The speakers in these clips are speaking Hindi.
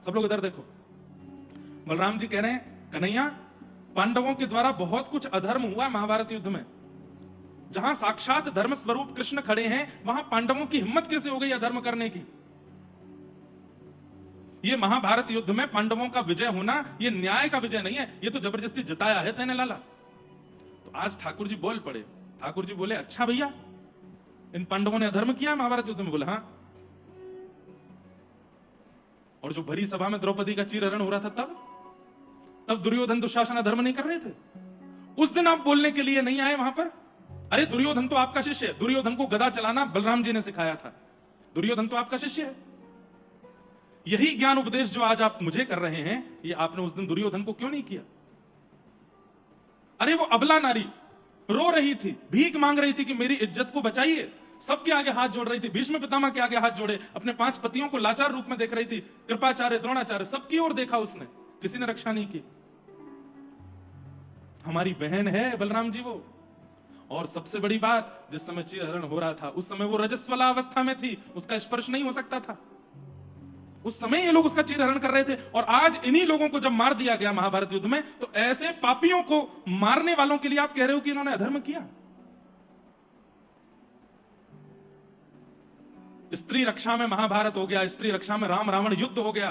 सब लोग इधर देखो। बलराम जी कह रहे हैं कन्हैया, पांडवों के द्वारा बहुत कुछ अधर्म हुआ महाभारत युद्ध में। जहां साक्षात धर्म स्वरूप कृष्ण खड़े हैं, वहां पांडवों की हिम्मत कैसे हो गई अधर्म करने की? ये महाभारत युद्ध में पांडवों का विजय होना, ये न्याय का विजय नहीं है, ये तो जबरदस्ती जिताया है तेने लाला। तो आज ठाकुर जी बोल पड़े। ठाकुर जी बोले, अच्छा भैया, इन पांडवों ने अधर्म किया महाभारत युद्ध में? बोले हाँ। और जो भरी सभा में द्रौपदी का चीरहरण हो रहा था, तब दुर्योधन दुशासन अधर्म नहीं कर रहे थे? उस दिन आप बोलने के लिए नहीं आए वहां पर? अरे दुर्योधन तो आपका शिष्य है, दुर्योधन को गदा चलाना बलराम जी ने सिखाया था, दुर्योधन तो आपका शिष्य है। यही ज्ञान उपदेश जो आज आप मुझे कर रहे हैं, ये आपने उस दिन दुर्योधन को क्यों नहीं किया? अरे वो अबला नारी रो रही थी, भीख मांग रही थी कि मेरी इज्जत को बचाइए, सबके आगे हाथ जोड़ रही थी, भीष्म पितामह के आगे हाथ जोड़े, अपने 5 पतियों को लाचार रूप में देख रही थी, कृपाचार्य, द्रोणाचार्य, सबकी ओर देखा उसने, किसी ने रक्षा नहीं की। हमारी बहन है बलराम जी वो। और सबसे बड़ी बात, जिस समय चीरहरण हो रहा था उस समय वो रजस्वला अवस्था में थी, उसका स्पर्श नहीं हो सकता था। उस समय ये लोग उसका चीरहरण कर रहे थे। और आज इन्हीं लोगों को जब मार दिया गया महाभारत युद्ध में, तो ऐसे पापियों को मारने वालों के लिए आप कह रहे हो कि इन्होंने अधर्म किया? स्त्री रक्षा में महाभारत हो गया, स्त्री रक्षा में राम रावण युद्ध हो गया।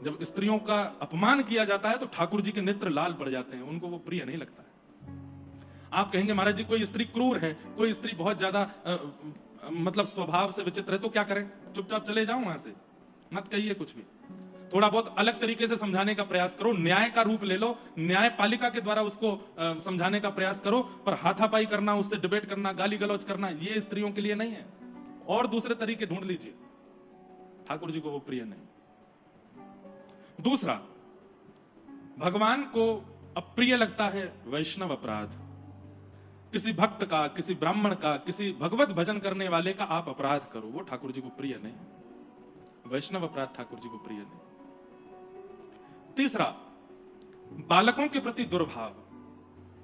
जब स्त्रियों का अपमान किया जाता है तो ठाकुर जी के नेत्र लाल पड़ जाते हैं, उनको वो प्रिय नहीं लगता है। आप कहेंगे महाराज जी कोई स्त्री क्रूर है, कोई स्त्री बहुत ज्यादा मतलब स्वभाव से विचित्र है, तो क्या करें? चुपचाप चले जाओ वहां से, मत कहिए कुछ भी। थोड़ा बहुत अलग तरीके से समझाने का प्रयास करो, न्याय का रूप ले लो, न्यायपालिका के द्वारा उसको समझाने का प्रयास करो। पर हाथापाई करना, उससे डिबेट करना, गाली गलौज करना, ये स्त्रियों के लिए नहीं है। और दूसरे तरीके ढूंढ लीजिए, ठाकुर जी को वो प्रिय नहीं। दूसरा, भगवान को अप्रिय लगता है वैष्णव अपराध। किसी भक्त का, किसी ब्राह्मण का, किसी भगवत भजन करने वाले का आप अपराध करो, वो ठाकुर जी को प्रिय नहीं। वैष्णव अपराध ठाकुर जी को प्रिय नहीं। तीसरा, बालकों के प्रति दुर्भाव।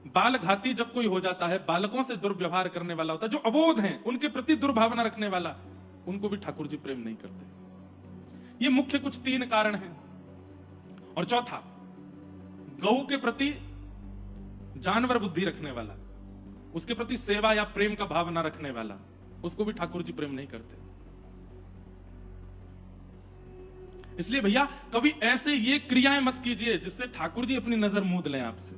बाल घाती जब कोई हो जाता है, बालकों से दुर्व्यवहार करने वाला होता है, जो अबोध हैं, उनके प्रति दुर्भावना रखने वाला, उनको भी ठाकुर जी प्रेम नहीं करते। ये मुख्य कुछ 3 कारण हैं। और चौथा, गौ के प्रति जानवर बुद्धि रखने वाला, उसके प्रति सेवा या प्रेम का भाव न रखने वाला, उसको भी ठाकुर जी प्रेम नहीं करते। इसलिए भैया कभी ऐसे ये क्रियाएं मत कीजिए जिससे ठाकुर जी अपनी नजर मूंद लें आपसे।